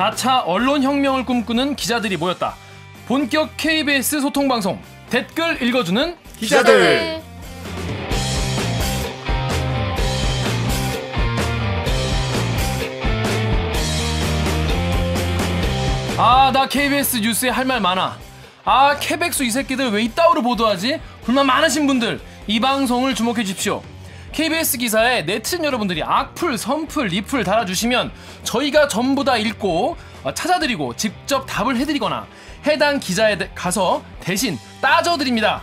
4차 언론혁명을 꿈꾸는 기자들이 모였다. 본격 KBS 소통방송 댓글 읽어주는 기자들. 나 KBS 뉴스에 할 말 많아. 케백수 이 새끼들 왜 이따위로 보도하지? 불만 많으신 분들 이 방송을 주목해 주십시오. KBS 기사에 네티즌 여러분들이 악플, 선플, 리플 달아주시면 저희가 전부 다 읽고 찾아드리고 직접 답을 해드리거나 해당 기자에 가서 대신 따져드립니다.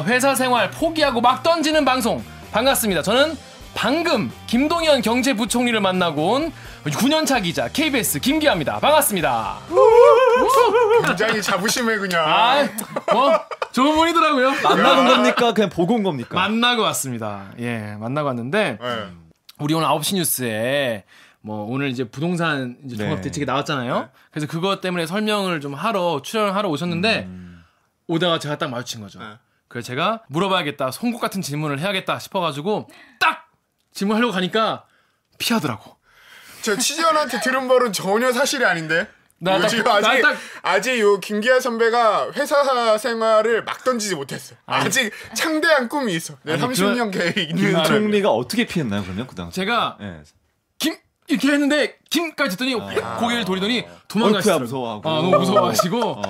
회사 생활 포기하고 막 던지는 방송 반갑습니다. 저는 방금 김동연 경제부총리를 만나고 온 9년차 기자 KBS 김기아입니다. 반갑습니다. 굉장히 자부심에 그냥. 좋은 분이더라고요. 만나는 겁니까? 그냥 보고 온 겁니까? 만나고 왔습니다. 예, 만나고 왔는데 우리 오늘 9시 뉴스에 오늘 이제 부동산 이제 종합 대책이 나왔잖아요. 그래서 그것 때문에 설명을 좀 출연을 하러 오셨는데 오다가 제가 딱 마주친 거죠. 그래서 제가 물어봐야겠다, 송곳 같은 질문을 해야겠다 싶어가지고 딱 질문하려고 가니까 피하더라고. 저 취재원한테 들은 말은 전혀 사실이 아닌데. 아직 요 김기아 선배가 회사 생활을 막 던지지 못했어. 아직 창대한 꿈이 있어. 30년 계획 있는 총리가 어떻게 피했나요, 그러면 그 당시? 제가 김 이렇게 했는데 김까지 듣더니 고개를 돌리더니 도망가시더라고요. 무서워하고. 너무 무서워하시고.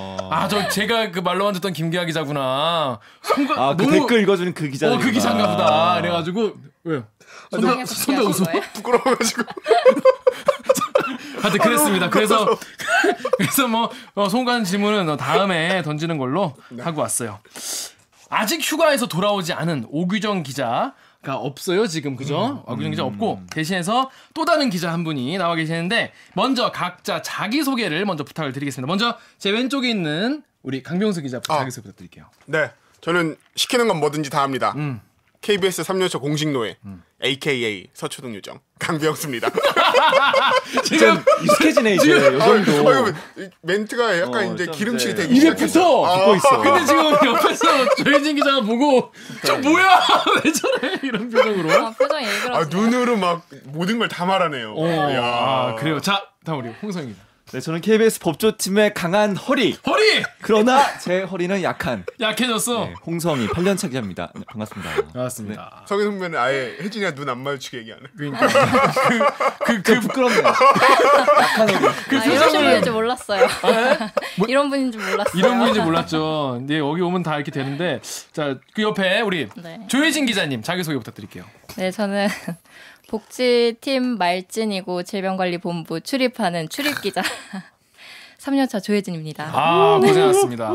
제가 그 말로만 듣던 김기아 기자구나. 그 댓글 읽어주는 그 기자. 그 기자인가 보다. 그래가지고 왜요? 선배 웃어. 부끄러워가지고. 하여튼 그랬습니다. 그래서 송관 질문은 다음에 던지는 걸로 하고 왔어요. 아직 휴가에서 돌아오지 않은 오규정 기자가 없어요, 지금. 그죠? 오규정 기자 없고 대신해서 또 다른 기자 한 분이 나와 계시는데 먼저 각자 자기소개를 먼저 부탁을 드리겠습니다. 먼저 제 왼쪽에 있는 우리 강병수 기자부터 자기소개 부탁드릴게요. 네, 저는 시키는 건 뭐든지 다 합니다. KBS 3년차 공식 노예 AKA 서초동 요정 강병수입니다. 지금 익숙해지네 이제 요 정도. 멘트가 약간 이제 기름칠이 되기 시작했어. 듣고 있어. 근데 지금 옆에서 조혜진 기자가 보고 저 뭐야 왜 저래 이런 표정으로. 표정이 일그러지네. 눈으로 막 모든 걸 다 말하네요. 그래요. 자, 다음 우리 홍성희 기자. 네, 저는 KBS 법조팀의 강한 허리. 그러나 제 허리는 약해졌어. 네, 홍성희 8년차 기자입니다. 네, 반갑습니다. 반갑습니다. 네. 성희 선배는 아예 혜진이가 눈 안 마주치게 얘기하네. 그러니까 부끄럽네요. 약한 허리. 이런 분인 줄 몰랐어요. 이런 분인 줄 몰랐어요. 이런 분인지 몰랐죠. 근데 여기 오면 다 이렇게 되는데, 자, 그 옆에 우리 조혜진 기자님 자기소개 부탁드릴게요. 네, 저는 복지팀 말진이고 질병관리본부 출입하는 출입기자 3년차 조혜진입니다. 고생하셨습니다.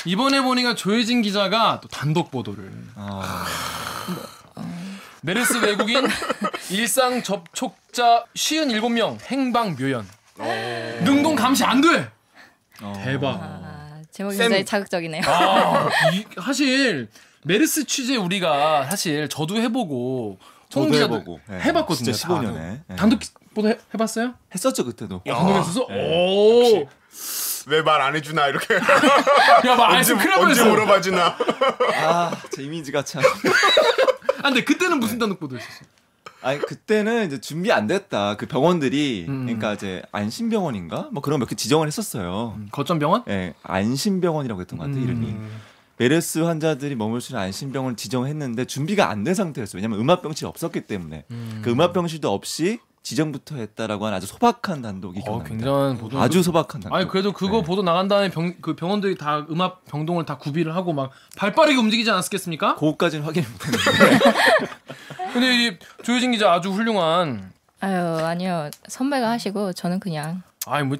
이번에 보니까 조혜진 기자가 또 단독 보도를 메르스 외국인 일상 접촉자 57명 행방묘연 능동 감시 안 돼. 대박. 제목이 굉장히 자극적이네요. 사실 메르스 취재 우리가 사실 저도 해보고 송 기자도 해봤거든요. 진짜 15년에. 단독 보도 해봤어요? 했었죠 그때도. 단독했었어? 왜 말 안 해주나 이렇게. 언제 물어봐주나. 제 이미지가 참. 근데 그때는 무슨 단독 보도 했었어? 그때는 이제 준비 안 됐다. 그 병원들이 그러니까 이제 안심병원인가 그런 몇 개 지정을 했었어요. 거점병원? 네, 안심병원이라고 했던 것 같아 이름이. 메르스 환자들이 머물 수 있는 안심병원을 지정했는데 준비가 안 된 상태였어요. 왜냐하면 음압병실이 없었기 때문에 그 음압병실도 없이 지정부터 했다라고 하는 아주 소박한 단독이 기억납니다. 굉장한 보도. 아주 소박한 단독. 그래도 그거 보도 나간 다음에 그 병원들이 다 음압 병동을 다 구비를 하고 막 발빠르게 움직이지 않았겠습니까? 그거까지는 확인 못했는데. 근데 이 조혜진 기자 아주 훌륭한. 아니요, 선배가 하시고 저는 그냥.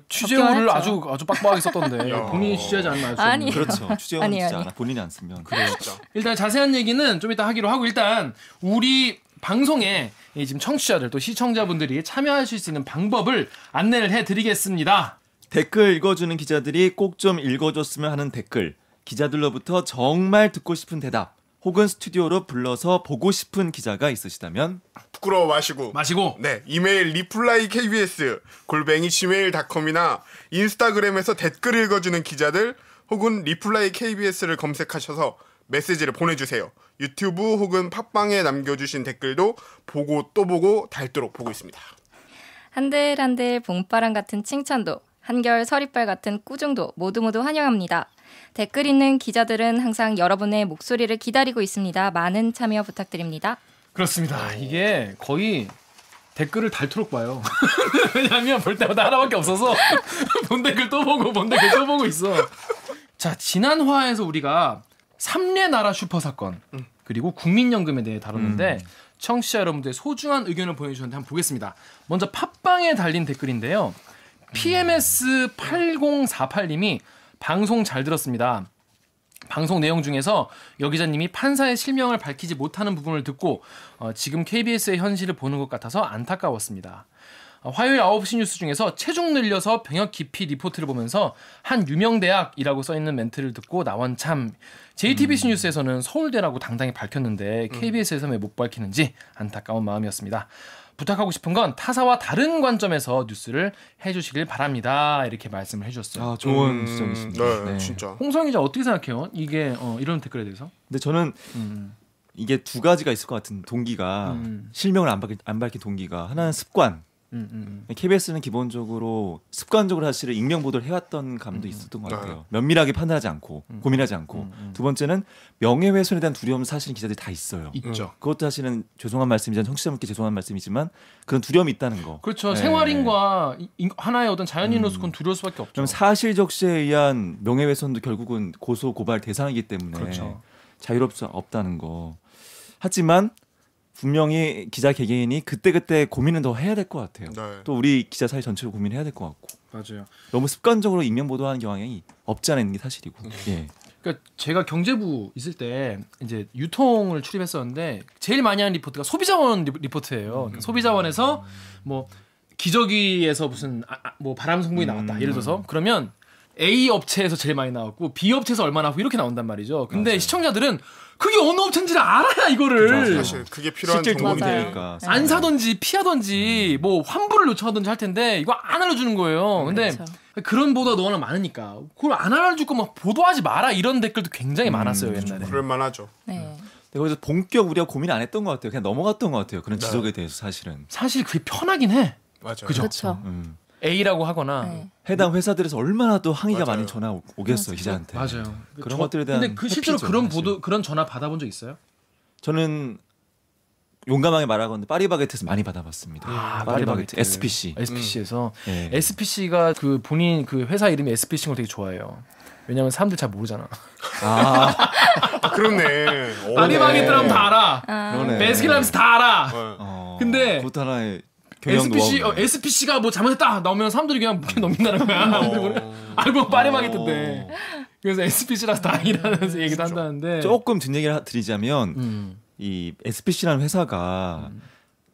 취재원을 아주 빡빡하게 썼던데 본인이 취재하지 않나요? 아니요. 그렇죠. 취재원은 쓰지 않아. 본인이 안 쓰면. 그래요. 일단 자세한 얘기는 좀 이따 하기로 하고 일단 우리 방송에 지금 청취자들 또 시청자분들이 참여하실 수 있는 방법을 안내를 해드리겠습니다. 댓글 읽어주는 기자들이 꼭 좀 읽어줬으면 하는 댓글, 기자들로부터 정말 듣고 싶은 대답, 혹은 스튜디오로 불러서 보고 싶은 기자가 있으시다면 부끄러워 마시고 네, 이메일 리플라이 KBS @gmail.com이나 인스타그램에서 댓글 읽어주는 기자들 혹은 리플라이 KBS를 검색하셔서 메시지를 보내주세요. 유튜브 혹은 팟빵에 남겨주신 댓글도 보고 또 보고 닳도록 보고 있습니다. 한들한들 봄바람 같은 칭찬도, 한결 서리빨 같은 꾸중도 모두 환영합니다. 댓글 있는 기자들은 항상 여러분의 목소리를 기다리고 있습니다. 많은 참여 부탁드립니다. 그렇습니다. 이게 거의 댓글을 닳도록 봐요. 왜냐하면 볼 때마다 하나밖에 없어서 본 댓글 또 보고 본 댓글 또 보고 있어. 자, 지난 화에서 우리가 3례 나라 슈퍼 사건 그리고 국민연금에 대해 다뤘는데 청취자 여러분들의 소중한 의견을 보내주셨는데 한번 보겠습니다. 먼저 팟빵에 달린 댓글인데요. PMS8048님이 방송 잘 들었습니다. 방송 내용 중에서 여 기자님이 판사의 실명을 밝히지 못하는 부분을 듣고 지금 KBS의 현실을 보는 것 같아서 안타까웠습니다. 화요일 9시 뉴스 중에서 체중 늘려서 병역 기피 리포트를 보면서 한 유명 대학이라고 써있는 멘트를 듣고 나원 참 JTBC 뉴스에서는 서울대라고 당당히 밝혔는데 KBS에서 왜 못 밝히는지 안타까운 마음이었습니다. 부탁하고 싶은 건 타사와 다른 관점에서 뉴스를 해주시길 바랍니다. 이렇게 말씀을 해주셨어요. 아, 좋은 지적이십니다. 네, 진짜. 홍성 기자 어떻게 생각해요? 이게 이런 댓글에 대해서? 근데 저는 이게 두 가지가 있을 것 같은 동기가 실명을 안 밝힌 동기가 하나는 습관. KBS는 기본적으로 습관적으로 사실은 익명 보도를 해왔던 감도 있었던 것 같아요. 면밀하게 판단하지 않고 고민하지 않고 두 번째는 명예훼손에 대한 두려움은 사실은 기자들이 다 있어요. 있죠. 그것도 사실은 죄송한 말씀이지만 청취자분께 죄송한 말씀이지만 그런 두려움이 있다는 거. 그렇죠. 네. 생활인과 하나의 어떤 자연인으로서 그건 두려울 수밖에 없죠. 그럼 사실적시에 의한 명예훼손도 결국은 고소 고발 대상이기 때문에 그렇죠. 자유롭 수 없다는 거. 하지만 분명히 기자 개개인이 그때그때 고민은 더 해야 될 것 같아요. 네. 또 우리 기자 사회 전체로 고민해야 될 것 같고. 맞아요. 너무 습관적으로 익명 보도하는 경향이 없지 않은 게 사실이고. 예. 그러니까 제가 경제부 있을 때 이제 유통을 출입했었는데 제일 많이 하는 리포트가 소비자원 리포트예요. 그러니까 소비자원에서 뭐 기저귀에서 무슨 뭐 바람 성분이 나왔다. 예를 들어서 그러면 A 업체에서 제일 많이 나왔고 B 업체에서 얼마 나왔고 이렇게 나온단 말이죠. 근데 맞아요. 시청자들은 그게 어느 업체인지를 알아야 이거를 사실 그게 필요한 실제 정보인데. 도움이 되니까. 안 사든지 피하든지 뭐 환불을 요청하든지 할 텐데 이거 안 알려주는 거예요. 근데 그렇죠. 그런 보도가 너무나 많으니까 그걸 안 알려줄 거면 보도하지 마라 이런 댓글도 굉장히 많았어요 옛날에. 그럴만하죠. 네. 근데 거기서 본격 우리가 고민 안 했던 것 같아요. 그냥 넘어갔던 것 같아요. 그런 지적에 대해서 사실은. 사실 그게 편하긴 해. 맞아요. 그죠? 그렇죠. A라고 하거나. 네. 해당 회사들에서 얼마나 또 항의가 맞아요. 많이 전화 오겠어요 기자한테. 맞아요. 그런 것들에 대한. 근데 그 실제로 회피죠, 그런 사실. 보도 그런 전화 받아본 적 있어요? 저는 용감하게 말하건데 파리바게트에서 많이 받아봤습니다. 파리바게트. 파리바게트 SPC. SPC에서 네. SPC가 그 본인 그 회사 이름이 SPC인 걸 되게 좋아해요. 왜냐면 사람들 잘 모르잖아. 아, 그렇네. 오. 파리바게트라면 다 알아. 그러네. 베스킨라빈스 다 알아. 어, 근데 그것도 하나의 경영 노하우네. SPC가 뭐 잘못했다 나오면 사람들이 그냥 무게 넘긴다는 거야. 알고 파리바게트인데. 그래서 SPC라서 다행이라는 얘기도 한다는데. 조금 뒷얘기를 드리자면 이 SPC라는 회사가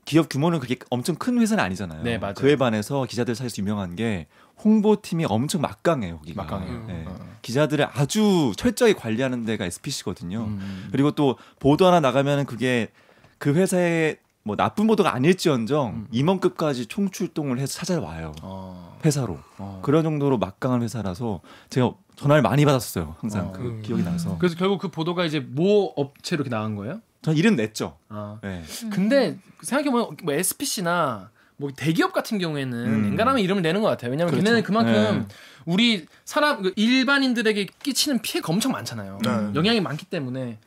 기업 규모는 그렇게 엄청 큰 회사는 아니잖아요. 네, 맞아요. 그에 반해서 기자들 사이에서 유명한 게 홍보팀이 엄청 막강해요. 거기가. 막강해요. 네. 기자들을 아주 철저히 관리하는 데가 SPC거든요. 그리고 또 보도 하나 나가면 그게 그 회사의 뭐 나쁜 보도가 아닐지언정 임원급까지 총출동을 해서 찾아와요. 회사로. 그런 정도로 막강한 회사라서 제가 전화를 많이 받았어요. 항상 그 기억이 나서. 그래서 결국 그 보도가 이제 모 업체로 이렇게 나간 거예요? 전 이름 냈죠. 아. 네. 근데 생각해보면 뭐 SPC나 뭐 대기업 같은 경우에는 엔간하면 이름을 내는 것 같아요. 왜냐하면 그렇죠. 걔네는 그만큼 네. 우리 사람 일반인들에게 끼치는 피해가 엄청 많잖아요. 네. 영향이 많기 때문에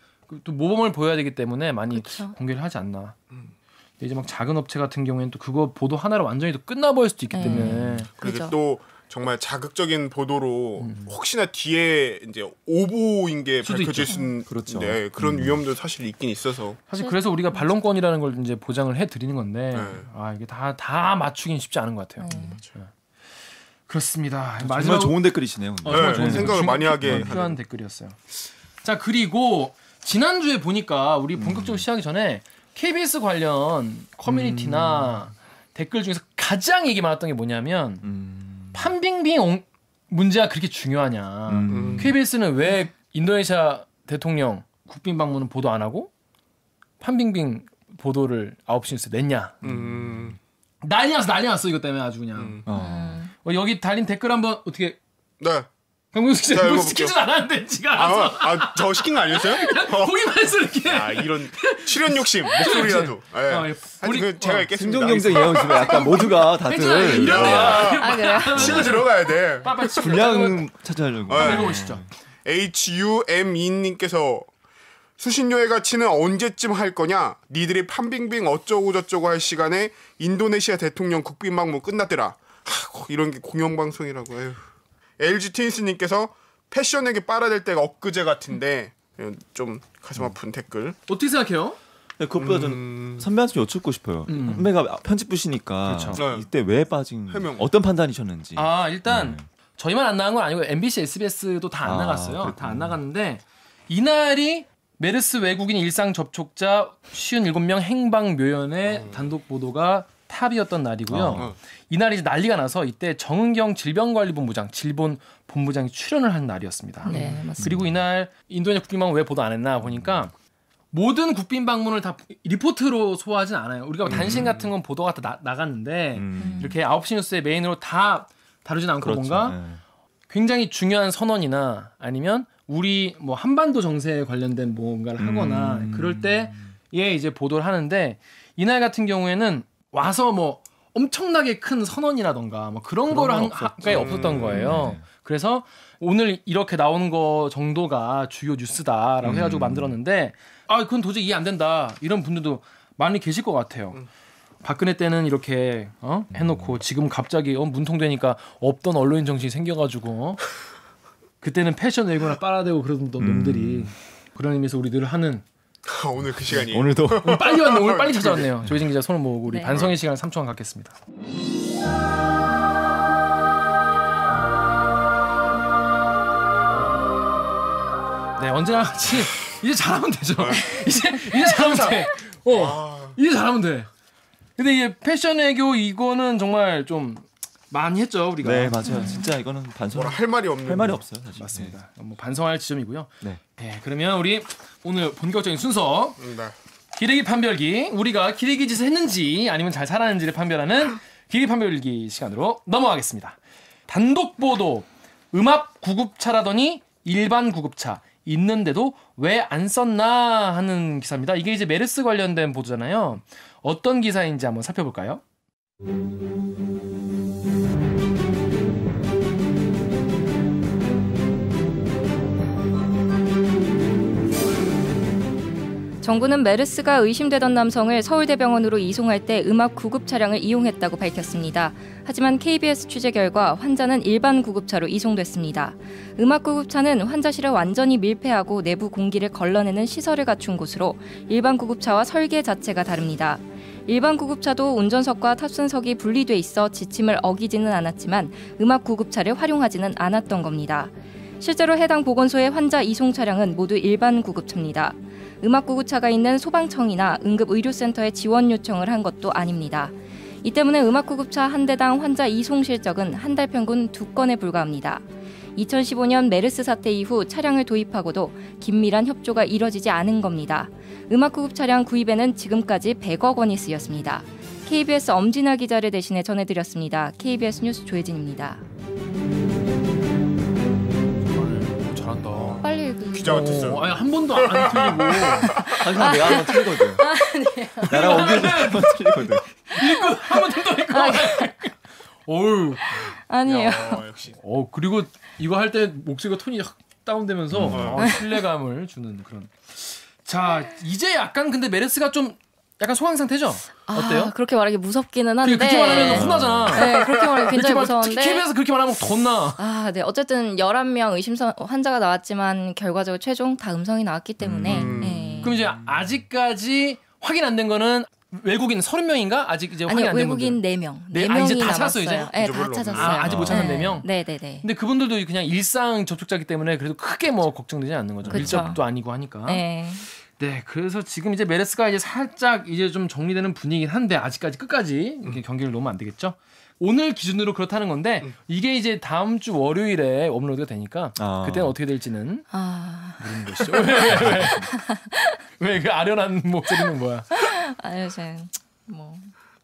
또 모범을 보여야 되기 때문에 많이 그렇죠. 공개를 하지 않나. 근데 이제 막 작은 업체 같은 경우에는 또 그거 보도 하나로 완전히 또 끝나버릴 수도 있기 때문에 그리고 그죠. 또 정말 자극적인 보도로 혹시나 뒤에 이제 오보인 게 수도 밝혀질 있죠. 수 있는 그렇죠. 그런 위험도 사실 있긴 있어서. 사실 그래서 우리가 반론권이라는 걸 이제 보장을 해드리는 건데 네. 이게 다 맞추긴 쉽지 않은 것 같아요. 그렇습니다. 정말 좋은 댓글이시네요. 근데. 정말 네, 좋은 생각을 댓글. 많이 하게 필요한 하는. 댓글이었어요. 자 그리고 지난주에 보니까 우리 본격적으로 시작하기 전에 KBS 관련 커뮤니티나 댓글 중에서 가장 얘기 많았던 게 뭐냐면 판빙빙 문제가 그렇게 중요하냐. KBS는 왜 인도네시아 대통령 국빈 방문은 보도 안 하고 판빙빙 보도를 9시 뉴스에 냈냐. 난리 났어 이것 때문에 아주 그냥. 여기 달린 댓글 한번 어떻게 네. 강명수 기자 이거 시키진 않았는데 지가 저 시킨 거 아니었어요? 보기만 해서 이렇게. 이런 출연 욕심 목소리라도. 우리 제가 읽겠습니다. 생존 경쟁 예언집에 약간 모두가 다들 그래요? 치고 들어가야 돼. 분량 찾아하려고. 읽어보시죠. HUME님께서 수신료의 가치는 언제쯤 할 거냐? 니들이 판빙빙 어쩌고 저쩌고 할 시간에 인도네시아 대통령 국빈방문 끝났더라. 이런 게 공영방송이라고. 에휴. LG 트윈스님께서 패션에게 빨아댈 때가 엊그제 같은데 좀 가슴 아픈 댓글. 어떻게 생각해요? 그것보다 저는 선배한테 여쭙고 싶어요. 선배가 편집부시니까 그렇죠. 이때 왜 빠진 어떤 판단이셨는지. 일단 저희만 안 나간 건 아니고 MBC, SBS도 다 안 나갔어요. 다 안 나갔는데 이날이 메르스 외국인 일상 접촉자 57명 행방 묘연의 단독 보도가 탑이었던 날이고요. 이날이 난리가 나서 이때 정은경 질병관리본부장, 질본 본부장이 출연을 한 날이었습니다. 네, 맞습니다. 그리고 이날 인도네시아 국빈방문 왜 보도 안 했나 보니까 모든 국빈 방문을 다 리포트로 소화하진 않아요. 우리가 단신 같은 건 보도가 다 나갔는데 이렇게 9시 뉴스의 메인으로 다 다루진 않고 그렇죠. 뭔가 굉장히 중요한 선언이나 아니면 우리 뭐 한반도 정세에 관련된 뭔가를 하거나 그럴 때에 이제 보도를 하는데 이날 같은 경우에는 와서 뭐 엄청나게 큰 선언이라던가 뭐 그런 거를 한 게 없었던 거예요. 그래서 오늘 이렇게 나오는 거 정도가 주요 뉴스다라고 해가지고 만들었는데 그건 도저히 이해 안 된다 이런 분들도 많이 계실 것 같아요. 박근혜 때는 이렇게 해놓고 지금 갑자기 문통되니까 없던 언론인 정신이 생겨가지고 그때는 패션 외고나 빨아대고 그러던 놈들이 그런 의미에서 우리 늘 하는 오늘 그 시간이 오늘도 오늘 빨리 왔네. 오늘 빨리 찾아왔네요. 조희진 기자 손을 모으고 우리 네. 반성의 시간을 3초간 갖겠습니다. 네, 언제나 같이 이제 잘하면 되죠. 이제 잘하면 돼. 이제 잘하면 돼. 근데 이게 패션 애교 이거는 정말 좀 많이 했죠 우리가. 네 맞아요. 진짜 이거는 할 말이 없는. 할 말이 없어요. 사실. 맞습니다. 뭐 반성할 지점이고요. 네. 네, 그러면 우리 오늘 본격적인 순서 네. 기레기 판별기. 우리가 기레기 짓을 했는지 아니면 잘 살았는지를 판별하는 기레기 판별기 시간으로 넘어가겠습니다. 단독 보도. 음압 구급차라더니 일반 구급차. 있는데도 왜 안 썼나 하는 기사입니다. 이게 이제 메르스 관련된 보도잖아요. 어떤 기사인지 한번 살펴볼까요? 정부는 메르스가 의심되던 남성을 서울대병원으로 이송할 때 음압 구급 차량을 이용했다고 밝혔습니다. 하지만 KBS 취재 결과 환자는 일반 구급차로 이송됐습니다. 음압 구급차는 환자실을 완전히 밀폐하고 내부 공기를 걸러내는 시설을 갖춘 곳으로 일반 구급차와 설계 자체가 다릅니다. 일반 구급차도 운전석과 탑승석이 분리돼 있어 지침을 어기지는 않았지만 음압 구급차를 활용하지는 않았던 겁니다. 실제로 해당 보건소의 환자 이송 차량은 모두 일반 구급차입니다. 음압 구급차가 있는 소방청이나 응급의료센터에 지원 요청을 한 것도 아닙니다. 이 때문에 음압 구급차 한 대당 환자 이송 실적은 한 달 평균 2건에 불과합니다. 2015년 메르스 사태 이후 차량을 도입하고도 긴밀한 협조가 이뤄지지 않은 겁니다. 음압 구급 차량 구입에는 지금까지 100억 원이 쓰였습니다. KBS 엄진아 기자를 대신해 전해드렸습니다. KBS 뉴스 조혜진입니다. 잘한다. 빨리 기자 같았어. 아니 한 번도 안 틀리고. 항상 내가 한번 틀리거든. 나랑 오길 한번 틀리거든. 읽고 한 번 더 읽고. 어우. 아니에요. 역시. 그리고 이거 할 때 목소리가 톤이 확 다운되면서 신뢰감을 주는 그런. 자, 이제 약간 근데 메르스가 좀 약간 소강 상태죠? 어때요? 그렇게 말하기 무섭기는 한데. 그렇게 말하면 혼나잖아. 네, 그렇게 말하면 굉장히 무서운데. KBS에서 그렇게 말하면 더 혼나. 네. 어쨌든 11명 의심 환자가 나왔지만 결과적으로 최종 다 음성이 나왔기 때문에. 네. 그럼 이제 아직까지 확인 안 된 거는 외국인 30명인가? 아직 이제 확인 안 된 외국인 분들. 4명. 네, 4명이 이제 다 남았어요. 찾았어요, 이제? 네, 다 찾았어요. 아직 못 찾은 4명? 네네네. 근데 그분들도 그냥 일상 접촉자이기 때문에 그래도 크게 뭐 걱정되지 않는 거죠. 그쵸. 밀접도 아니고 하니까. 네. 네, 그래서 지금 이제 메르스가 이제 살짝 이제 좀 정리되는 분위기긴 한데 아직까지 끝까지 이렇게 경기를 놓으면 안 되겠죠. 오늘 기준으로 그렇다는 건데 이게 이제 다음 주 월요일에 업로드가 되니까 그때는 어떻게 될지는 모르는 것이죠. 왜 그 아련한 목소리는 뭐야? 아니요, 뭐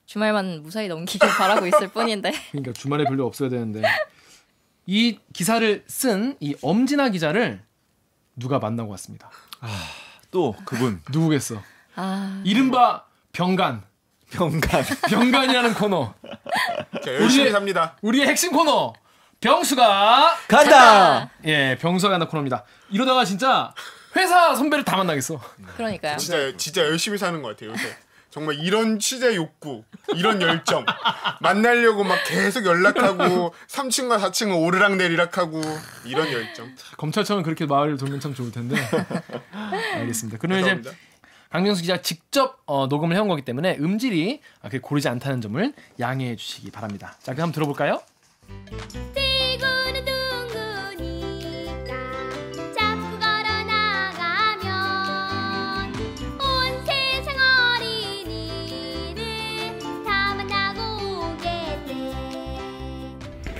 주말만 무사히 넘기길 바라고 있을 뿐인데. 그러니까 주말에 별로 없어야 되는데. 이 기사를 쓴 이 엄진아 기자를 누가 만나고 왔습니다. 또 그분 누구겠어? 이른바 병간. 병간이라는 코너. 자, 열심히 삽니다. 우리의 핵심 코너. 병수가 간다. 예, 병수가 간다 코너입니다. 이러다가 진짜 회사 선배를 다 만나겠어. 그러니까요. 진짜 열심히 사는 것 같아요 요새. 정말 이런 취재 욕구, 이런 열정, 만나려고 막 계속 연락하고 3층과 4층을 오르락내리락하고 이런 열정. 검찰청은 그렇게 마을을 돌면 참 좋을 텐데. 알겠습니다. 그러면 이제 강병수 기자가 직접 녹음을 해온 거기 때문에 음질이 그렇게 고르지 않다는 점을 양해해 주시기 바랍니다. 자, 그럼 한번 들어볼까요? 지구는 둥그니까 자꾸 걸어 나가면 온 세상 어린이를 다 만나고 오게 돼.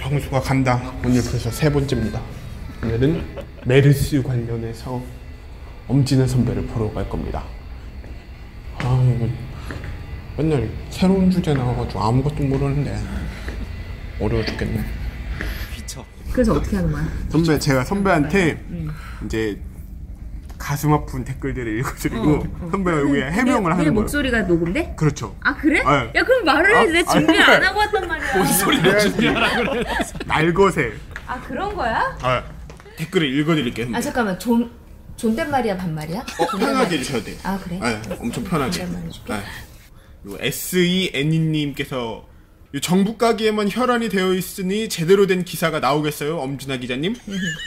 병수가 간다. 오늘 벌써 세 번째입니다. 오늘은 메르스 관련해서 엄진아 선배를 보러 갈 겁니다. 맨날 새로운 주제 나와가지고 아무것도 모르는데 어려워 죽겠네. 귀척. 그래서 어떻게 하는 거야? 제가 선배한테 이제 가슴 아픈 댓글들을 읽어드리고 선배가 여기에 해명을 하는 거예요. 목소리가 녹음돼? 그렇죠. 아 그래? 네. 야 그럼 말을 해. 내 준비 안 하고 왔단 말이야. 뭔 소리야 준비하라 그래. 날것에 아 그런 거야? 댓글을 읽어드릴게요. 아 잠깐만 존댓말이야 반말이야? 편하게 해주셔야 돼요. 아 그래? 네, 엄청 편하게. 존댓말 해줄게. 네. SEN님께서 정부 가기에만 혈안이 되어 있으니 제대로 된 기사가 나오겠어요, 엄진아 기자님?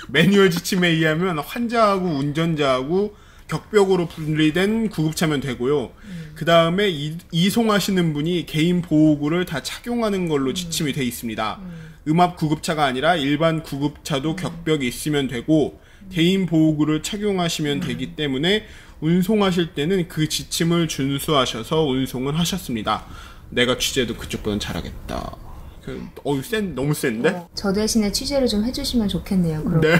매뉴얼 지침에 의하면 환자하고 운전자하고 격벽으로 분리된 구급차면 되고요. 그 다음에 이송하시는 분이 개인 보호구를 다 착용하는 걸로 지침이 돼 있습니다. 음압 구급차가 아니라 일반 구급차도 격벽이 있으면 되고 개인 보호구를 착용하시면 되기 때문에 운송하실 때는 그 지침을 준수하셔서 운송을 하셨습니다. 내가 취재도 그쪽보단 잘하겠다. 너무 센데? 저 대신에 취재를 좀 해주시면 좋겠네요. 그럼. 네.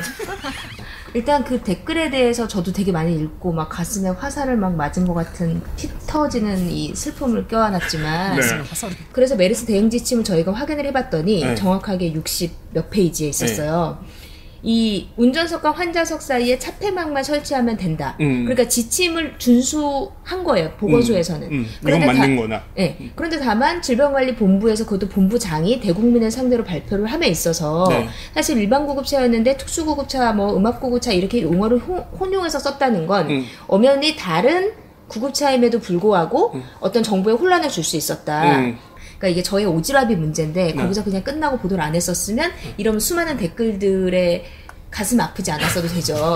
일단 그 댓글에 대해서 저도 되게 많이 읽고 막 가슴에 화살을 막 맞은 것 같은 피 터지는 이 슬픔을 껴안았지만 네. 그래서 메르스 대응 지침을 저희가 확인을 해봤더니 네. 정확하게 60 몇 페이지에 있었어요. 이 운전석과 환자석 사이에 차폐막만 설치하면 된다. 그러니까 지침을 준수한 거예요. 보건소에서는. 이건 맞는 거나. 네. 그런데 다만 질병관리본부에서 그것도 본부장이 대국민을 상대로 발표를 함에 있어서 네. 사실 일반 구급차였는데 특수구급차, 뭐 음압구급차 이렇게 용어를 혼용해서 썼다는 건 엄연히 다른 구급차임에도 불구하고 어떤 정보에 혼란을 줄 수 있었다. 그러니까 이게 저의 오지랖이 문제인데 거기서 그냥 끝나고 보도를 안 했었으면 이러면 수많은 댓글들에 가슴 아프지 않았어도 되죠.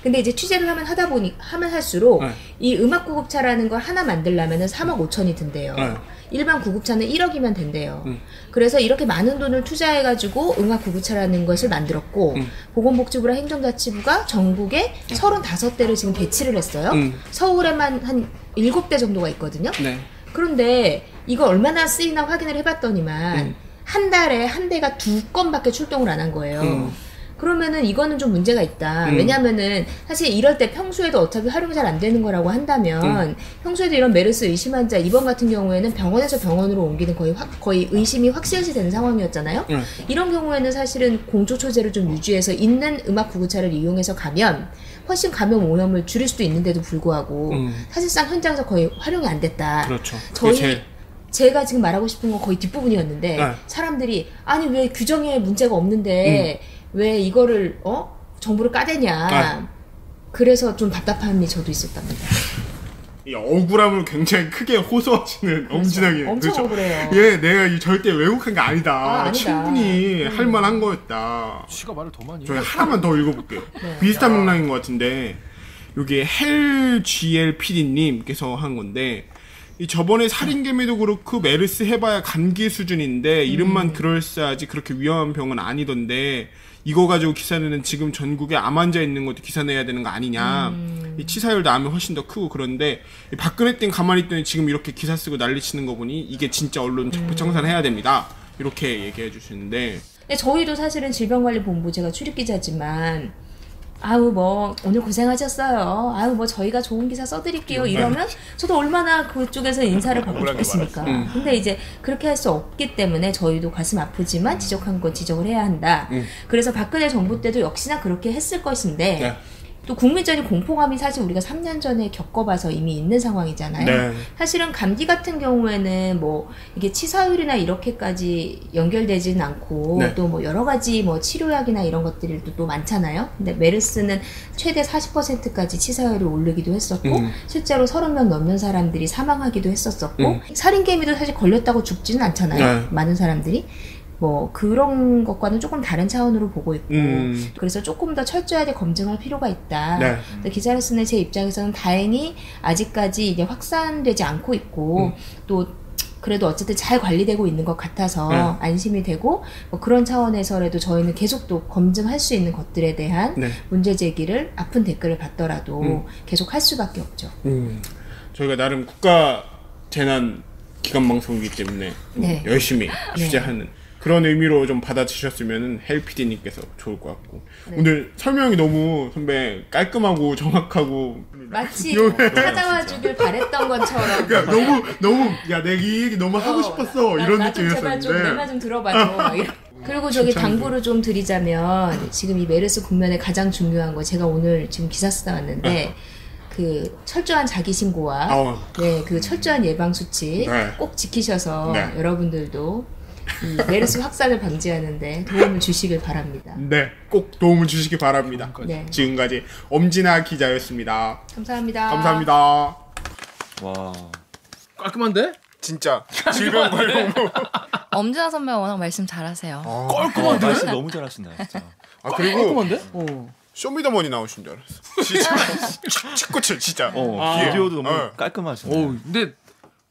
근데 이제 취재를 하면 할수록 이 음압구급차라는 걸 하나 만들려면 3억 5천이 든대요. 일반 구급차는 1억이면 된대요. 그래서 이렇게 많은 돈을 투자해가지고 음압구급차라는 것을 만들었고 보건복지부랑 행정자치부가 전국에 35대를 지금 배치를 했어요. 서울에만 한 7대 정도가 있거든요. 네. 그런데 이거 얼마나 쓰이나 확인을 해봤더니만 한 달에 한 대가 2건밖에 출동을 안 한 거예요. 그러면은 이거는 좀 문제가 있다. 왜냐면은 사실 이럴 때 평소에도 어차피 활용이 잘 안 되는 거라고 한다면 평소에도 이런 메르스 의심 환자 입원 같은 경우에는 병원에서 병원으로 옮기는 거의 의심이 확실시 되는 상황이었잖아요. 이런 경우에는 사실은 공조처제를 좀 유지해서 있는 음압구급차를 이용해서 가면 훨씬 감염 오염을 줄일 수도 있는데도 불구하고 사실상 현장에서 거의 활용이 안 됐다. 그렇죠. 제가 지금 말하고 싶은 건 거의 뒷부분이었는데 사람들이 아니 왜 규정에 문제가 없는데 왜 이거를 정부를 까대냐. 그래서 좀 답답함이 저도 있었답니다. 이 억울함을 굉장히 크게 호소하시는 엄진하게. 엄청 그렇죠? 억울해요. 내가 절대 왜곡한 게 아니다. 아니다. 충분히 할 만한 거였다. 씨가 말을 더 많이 해. 저희 하나만 더 읽어볼게요. 비슷한 맥락인 것 같은데 여기 헬GL PD님께서 한 건데 저번에 살인개미도 그렇고 메르스 해봐야 감기 수준인데 이름만 그럴싸하지 그렇게 위험한 병은 아니던데 이거 가지고 기사 내는 지금 전국에 암 환자 있는 것도 기사 내야 되는 거 아니냐. 이 치사율도 암이 훨씬 더 크고 그런데 박근혜 땐 가만히 있더니 지금 이렇게 기사 쓰고 난리치는 거 보니 이게 진짜 언론 적폐청산해야 됩니다. 이렇게 얘기해 주시는데 근데 저희도 사실은 질병관리본부 제가 출입기자지만 아우 뭐 오늘 고생하셨어요. 아우 뭐 저희가 좋은 기사 써드릴게요. 이러면 저도 얼마나 그쪽에서 인사를 받고 싶겠습니까. 근데 이제 그렇게 할 수 없기 때문에 저희도 가슴 아프지만 지적한 건 지적을 해야 한다. 그래서 박근혜 정부 때도 역시나 그렇게 했을 것인데 네. 또 국민적인 공포감이 사실 우리가 3년 전에 겪어봐서 이미 있는 상황이잖아요. 네. 사실은 감기 같은 경우에는 뭐 이게 치사율이나 이렇게까지 연결되지는 않고 네. 또 뭐 여러 가지 뭐 치료약이나 이런 것들이 또 많잖아요. 근데 메르스는 최대 40%까지 치사율을 올리기도 했었고 실제로 30명 넘는 사람들이 사망하기도 했었었고 살인개미도 사실 걸렸다고 죽지는 않잖아요. 네. 많은 사람들이. 뭐 그런 것과는 조금 다른 차원으로 보고 있고 그래서 조금 더 철저하게 검증할 필요가 있다. 네. 근데 기사를 쓰는 제 입장에서는 다행히 아직까지 이게 확산되지 않고 있고 또 그래도 어쨌든 잘 관리되고 있는 것 같아서 안심이 되고 뭐 그런 차원에서라도 저희는 계속 또 검증할 수 있는 것들에 대한 네. 문제 제기를 아픈 댓글을 받더라도 계속 할 수밖에 없죠. 저희가 나름 국가 재난 기관 방송이기 때문에 네. 열심히 취재하는 그런 의미로 좀 받아주셨으면 헬 PD님께서 좋을 것 같고 오늘 설명이 너무 선배 깔끔하고 정확하고 마치 찾아와 주길 바랬던 것처럼 그러니까 너무 야 내가 이 얘기 너무 하고 싶었어 이런 나 좀 제발 좀 내 느낌이었었는데 말 좀 들어봐줘 막 이런. 그리고 저기 당부를 좀 드리자면 지금 이 메르스 국면에 가장 중요한 거 제가 오늘 지금 기사 쓰다 왔는데 그 철저한 자기 신고와 네, 그 철저한 예방 수칙 네. 꼭 지키셔서 네. 여러분들도 이 메르스 확산을 방지하는데 도움을 주시길 바랍니다. 네, 꼭 도움을 주시기 바랍니다. 네. 지금까지 엄진아 기자였습니다. 감사합니다. 감사합니다. 와. 깔끔한데? 진짜 질병관리본부. 엄진아 선배가 워낙 말씀 잘하세요. 깔끔한데? 말씀 너무 잘하신다 진짜. 아 그리고 깔끔한데? 쇼미더머니 나오신 줄 알았어. 진짜 축구칠 진짜. 오디오도 너무 깔끔하시네. 근데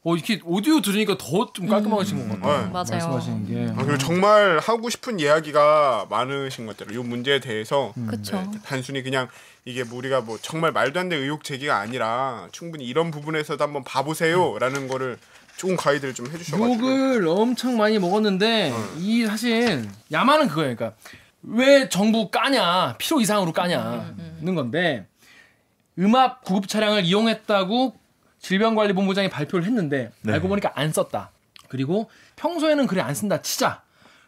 이렇게 오디오 들으니까 더 좀 깔끔하신 것 같아요. 맞아요. 말씀하시는 게. 그리고 정말 하고 싶은 이야기가 많으신 것 같아요. 이 문제에 대해서 그쵸. 단순히 그냥 이게 우리가 뭐 정말 말도 안 되는 의혹 제기가 아니라 충분히 이런 부분에서도 한번 봐보세요라는 거를 좋은 가이드를 좀 해주셔가지고 욕을 엄청 많이 먹었는데 이 사실 야만은 그거예요. 그러니까 왜 정부 까냐 필요 이상으로 까냐는 건데 음압 구급 차량을 이용했다고 질병관리본부장이 발표를 했는데 알고 보니까 안 썼다. 그리고 평소에는 그래 안 쓴다 치자.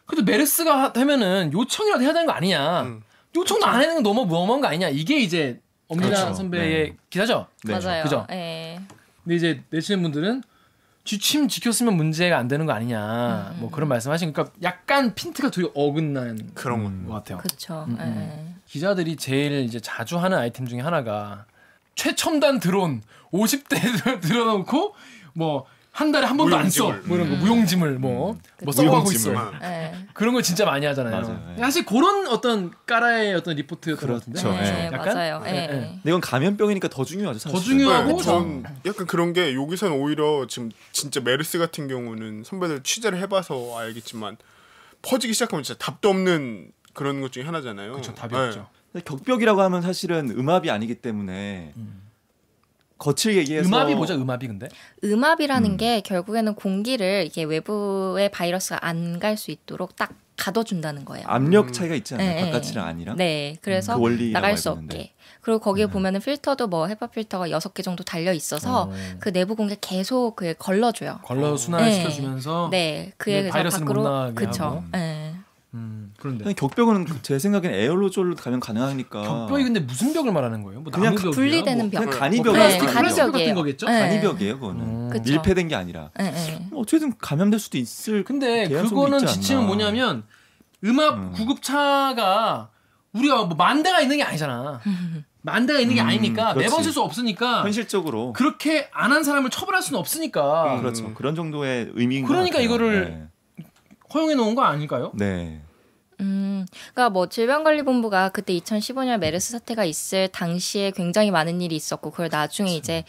그래도 메르스가 되면은 요청이라도 해야 되는 거 아니냐. 요청도 안 하는 건 너무 무엄한 거 아니냐. 이게 이제 엄진아 선배의 기사죠. 맞아요. 그죠? 네. 근데 이제 내치는 분들은 지침 지켰으면 문제가 안 되는 거 아니냐. 뭐 그런 말씀하신 그러니까 약간 핀트가 되게 어긋난 그런 것 같아요. 그렇죠. 기자들이 제일 이제 자주 하는 아이템 중에 하나가 최첨단 드론 50대 들어놓고 뭐 한 달에 한 번도 안 써. 뭐 이런 거 무용지물 뭐 써가고 있어. 그런 거 진짜 많이 하잖아요. 맞아요. 사실 그런 어떤 까라의 어떤 리포트였던 것 같은데. 그렇죠. 네, 약간? 맞아요. 네. 근데 이건 감염병이니까 더 중요하죠. 사실. 더 중요하고 네, 전 약간 그런 게 여기서는 오히려 지금 진짜 메르스 같은 경우는 선배들 취재를 해봐서 알겠지만 퍼지기 시작하면 진짜 답도 없는 그런 것 중에 하나잖아요. 그렇죠. 답이 없죠. 격벽이라고 하면 사실은 음압이 아니기 때문에 거칠게 얘기해서 음압이 뭐죠? 음압이 근데? 음압이라는 게 결국에는 공기를 이게 외부의 바이러스가 안 갈 수 있도록 딱 가둬준다는 거예요. 압력 차이가 있잖아요. 네, 바깥이랑 아니랑. 네, 그래서 그 원리라고 나갈 알고 수 있는데. 없게. 그리고 거기에 보면은 필터도 뭐 헤파 필터가 6개 정도 달려 있어서 그 내부 공기 계속 그게 걸러줘요. 걸러 순환시켜주면서 네, 그에 그래서 바이러스는 못 밖으로 나가게 그쵸. 하고. 네. 그런데 격벽은 제 생각엔 에어로졸로 가면 가능하니까. 격벽이 근데 무슨 벽을 말하는 거예요? 뭐 그냥 나무 벽이야? 분리되는 벽. 그냥 간이벽. 네, 플라스틱 간이벽이에요. 같은 거겠죠? 네. 간이벽이에요, 그거는. 그쵸. 밀폐된 게 아니라. 네. 어쨌든 감염될 수도 있을. 근데 개연성도 그거는 있지 않나. 지침은 뭐냐면 음압 구급차가 우리가 뭐 만 대가 있는 게 아니잖아. 만 대가 있는 게 아니니까 그렇지. 매번 쓸 수 없으니까 현실적으로. 그렇게 안 한 사람을 처벌할 수는 없으니까 그렇죠. 그런 정도의 의미인 그러니까 것 같아요. 이거를 허용해 놓은 거 아닐까요? 네. 그러니까 뭐 질병관리본부가 그때 2015년 메르스 사태가 있을 당시에 굉장히 많은 일이 있었고 그걸 나중에 이제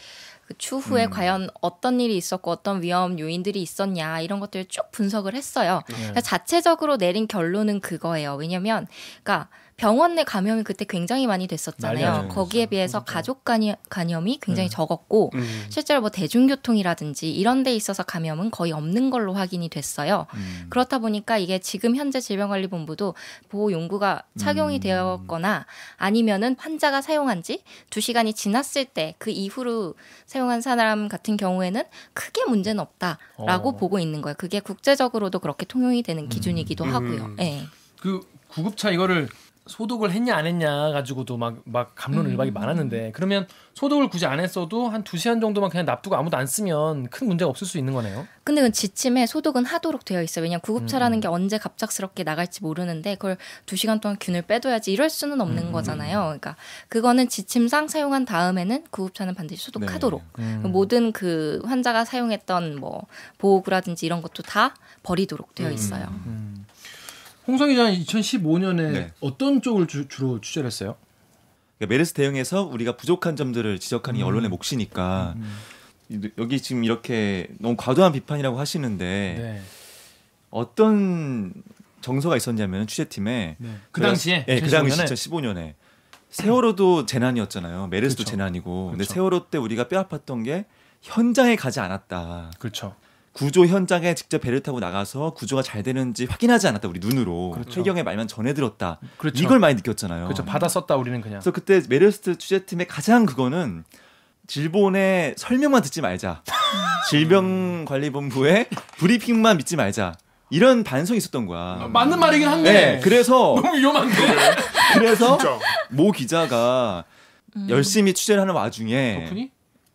그 추후에 과연 어떤 일이 있었고 어떤 위험 요인들이 있었냐 이런 것들을 쭉 분석을 했어요. 그러니까 자체적으로 내린 결론은 그거예요. 왜냐면 그러니까 병원 내 감염이 그때 굉장히 많이 됐었잖아요. 거기에 비해서 가족 감염이 굉장히 적었고 실제로 뭐 대중교통이라든지 이런 데 있어서 감염은 거의 없는 걸로 확인이 됐어요. 그렇다 보니까 이게 지금 현재 질병관리본부도 보호 용구가 착용이 되었거나 아니면은 환자가 사용한 지 2시간이 지났을 때 그 이후로 사용한 사람 같은 경우에는 크게 문제는 없다라고 보고 있는 거예요. 그게 국제적으로도 그렇게 통용이 되는 기준이기도 하고요. 네. 그 구급차 이거를 소독을 했냐 안 했냐 가지고도 막 갑론을박이 많았는데 그러면 소독을 굳이 안 했어도 한 2시간 정도만 그냥 놔두고 아무도 안 쓰면 큰 문제가 없을 수 있는 거네요. 근데 그 지침에 소독은 하도록 되어 있어요. 왜냐하면 구급차라는 게 언제 갑작스럽게 나갈지 모르는데 그걸 2시간 동안 균을 빼둬야지 이럴 수는 없는 거잖아요. 그러니까 그거는 지침상 사용한 다음에는 구급차는 반드시 소독하도록 모든 그 환자가 사용했던 뭐 보호구라든지 이런 것도 다 버리도록 되어 있어요. 홍성 기자는 2015년에 어떤 쪽을 주로 취재를 했어요? 그러니까 메르스 대응에서 우리가 부족한 점들을 지적하는 게 언론의 몫이니까 여기 지금 이렇게 너무 과도한 비판이라고 하시는데 어떤 정서가 있었냐면 취재팀에 그 당시에 그 당시 2015년에 세월호도 재난이었잖아요. 메르스도 재난이고 근데 세월호 때 우리가 뼈아팠던 게 현장에 가지 않았다. 그렇죠. 구조 현장에 직접 배를 타고 나가서 구조가 잘 되는지 확인하지 않았다. 우리 눈으로. 회경의 말만 전해 들었다. 이걸 많이 느꼈잖아요. 그렇죠. 받아 썼다 우리는 그냥. 그래서 그때 메르스 취재팀의 가장 그거는 질본의 설명만 듣지 말자. 질병관리본부의 브리핑만 믿지 말자. 이런 반성이 있었던 거야. 맞는 말이긴 한데. 네, 그래서 너무 위험한데. 그래서 모 기자가 열심히 취재를 하는 와중에 덕분이?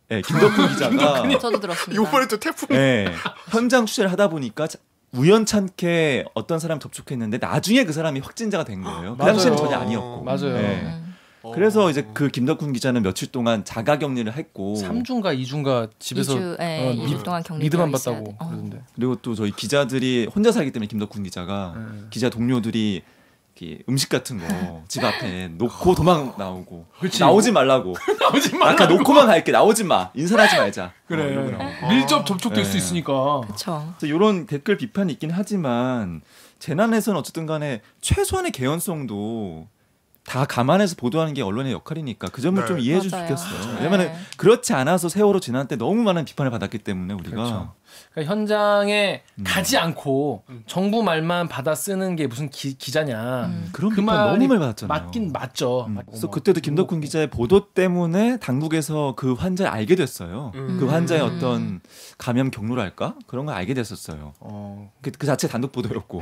네, 김덕훈 기자가 저도 들었습니다. 이번에 또 태풍. 네, 현장 취재를 하다 보니까 우연찮게 어떤 사람 접촉했는데 나중에 그 사람이 확진자가 된 거예요. 그 당시에는 전혀 아니었고. 맞아요. 네. 그래서 이제 그 김덕훈 기자는 며칠 동안 자가격리를 했고 3주인가 2주인가 집에서 2주 동안 격리 리드만 봤다고 그러던데. 그리고 또 저희 기자들이 혼자 살기 때문에 김덕훈 기자가 기자 동료들이 음식 같은 거 집 앞에 놓고 도망 나오고 그치. 나오지 말라고 나오지 말라고. 아까 놓고만 갈게 나오지 마 인사하지 말자 그래 밀접 접촉될 수 있으니까 그렇죠. 이런 댓글 비판이 있긴 하지만 재난에서는 어쨌든 간에 최소한의 개연성도 다 감안해서 보도하는 게 언론의 역할이니까 그 점을 좀 이해해 줬으면 좋겠어요. 왜냐면 그렇지 않아서 세월호 재난 때 너무 많은 비판을 받았기 때문에 우리가 그렇죠. 그러니까 현장에 가지 않고 정부 말만 받아 쓰는 게 무슨 기자냐. 그런 비판 너무 많이 받았잖아요. 맞긴 맞죠. 그래서 그때도 김덕훈 기자의 보도 때문에 당국에서 그 환자를 알게 됐어요. 그 환자의 어떤 감염 경로랄까 그런 걸 알게 됐었어요. 그 자체 단독 보도였고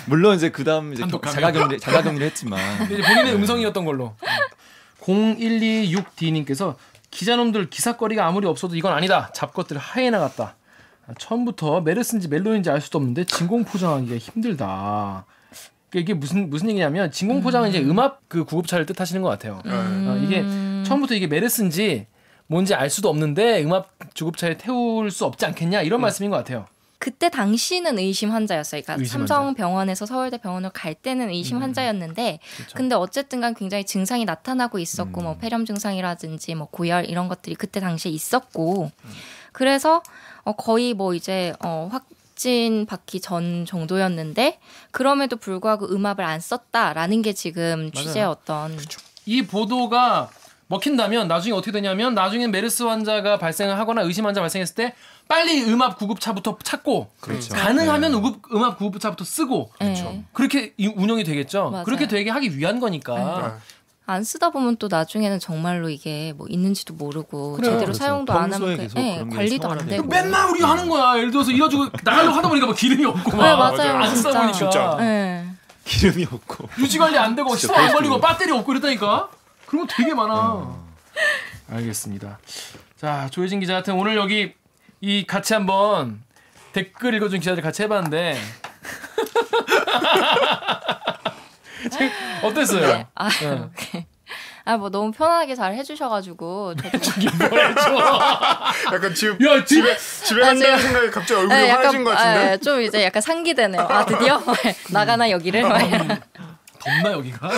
물론 이제 그다음 이제 자가격리를 했지만 본인의 음성이었던 걸로. 0126D님께서 기자놈들 기사거리가 아무리 없어도 이건 아니다. 잡것들 하이에나 같다. 처음부터 메르스인지 멜로인지 알 수도 없는데 진공 포장하기가 힘들다. 이게 무슨 얘기냐면 진공 포장은 이제 음압 그 구급차를 뜻하시는 것 같아요. 이게 처음부터 이게 메르스인지 뭔지 알 수도 없는데 음압 구급차에 태울 수 없지 않겠냐 이런 말씀인 것 같아요. 그때 당시는 의심 환자였어요. 그러니까 의심 삼성병원에서 서울대 병원을 갈 때는 의심 환자였는데 그렇죠. 근데 어쨌든간 굉장히 증상이 나타나고 있었고 뭐 폐렴 증상이라든지 뭐 고열 이런 것들이 그때 당시에 있었고 그래서 거의 뭐 이제 확진 받기 전 정도였는데 그럼에도 불구하고 음압을 안 썼다라는 게 지금 취재의 어떤 이 보도가 먹힌다면 나중에 어떻게 되냐면 나중엔 메르스 환자가 발생을 하거나 의심 환자 발생했을 때 빨리 음압 구급차부터 찾고 가능하면 음압 구급차부터 쓰고 그렇게 운영이 되겠죠. 맞아요. 그렇게 되게 하기 위한 거니까. 안 쓰다 보면 또 나중에는 정말로 이게 뭐 있는지도 모르고 그래요. 제대로 그렇죠. 사용도 안 하면 평소에 계속 그런 게 관리도 안 되고 맨날 우리가 하는 거야. 예를 들어서 이래가지고 나가려고 하다 보니까 막 기름이 없고 막 맞아요. 안 쓰다 보니까 진짜. 네. 기름이 없고 유지 관리 안 되고 시도 안 걸리고 배터리 없고 이랬다니까. 그런 거 되게 많아. 알겠습니다. 자, 조혜진 기자 같은 오늘 여기 이 같이 한번 댓글 읽어준 기자들 같이 해봤는데 어땠어요? 네. 뭐 너무 편하게 잘 해주셔가지고 저도 약간 야, 집에 간다는 생각에 갑자기 얼굴이 환해진 것 같은데. 좀 이제 약간 상기되네요. 드디어 나가나 여기를. 덥나 여기가?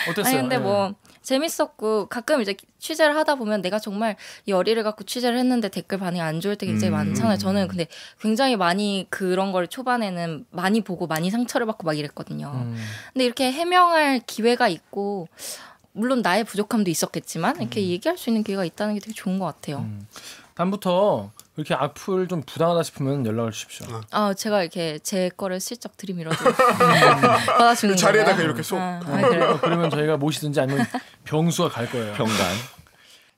어땠어요? 아니 근데 뭐 재밌었고 가끔 이제 취재를 하다 보면 내가 정말 열의를 갖고 취재를 했는데 댓글 반응이 안 좋을 때 굉장히 많잖아요. 저는 근데 굉장히 많이 그런 걸 초반에는 많이 보고 많이 상처를 받고 막 이랬거든요. 근데 이렇게 해명할 기회가 있고 물론 나의 부족함도 있었겠지만 이렇게 얘기할 수 있는 기회가 있다는 게 되게 좋은 것 같아요. 다음부터 그렇게 악플 좀 부당하다 싶으면 연락을 주십시오. 제가 이렇게 제 거를 슬쩍 들이밀어도 받아주는 그 자리에다가 거예요? 이렇게 쏙. 그러면 저희가 모시든지 아니면 병수가 갈 거예요. 병간.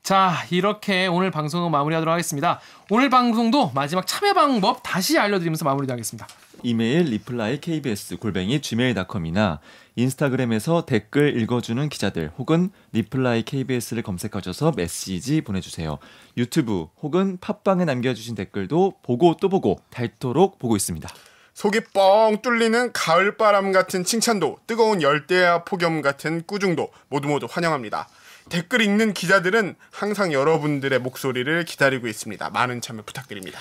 자, 이렇게 오늘 방송은 마무리하도록 하겠습니다. 오늘 방송도 마지막 참여 방법 다시 알려드리면서 마무리하겠습니다. 이메일 reply kbs@gmail.com이나 인스타그램에서 댓글 읽어주는 기자들 혹은 reply kbs를 검색하셔서 메시지 보내주세요. 유튜브 혹은 팟빵에 남겨주신 댓글도 보고 또 보고 닳도록 보고 있습니다. 속이 뻥 뚫리는 가을바람 같은 칭찬도 뜨거운 열대야 폭염 같은 꾸중도 모두 환영합니다. 댓글 읽는 기자들은 항상 여러분들의 목소리를 기다리고 있습니다. 많은 참여 부탁드립니다.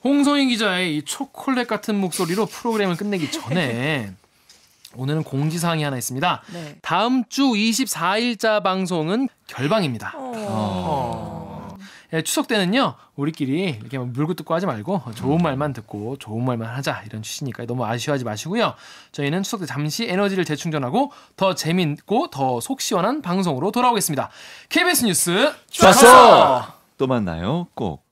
홍성희 기자의 이 초콜릿 같은 목소리로 프로그램을 끝내기 전에 오늘은 공지사항이 하나 있습니다. 네. 다음 주 24일자 방송은 결방입니다. 추석 때는요 우리끼리 이렇게 물고 뜯고 하지 말고 좋은 말만 듣고 좋은 말만 하자 이런 취지니까 너무 아쉬워하지 마시고요. 저희는 추석 때 잠시 에너지를 재충전하고 더 재밌고 더 속 시원한 방송으로 돌아오겠습니다. KBS 뉴스 좋았어. 또 만나요. 꼭.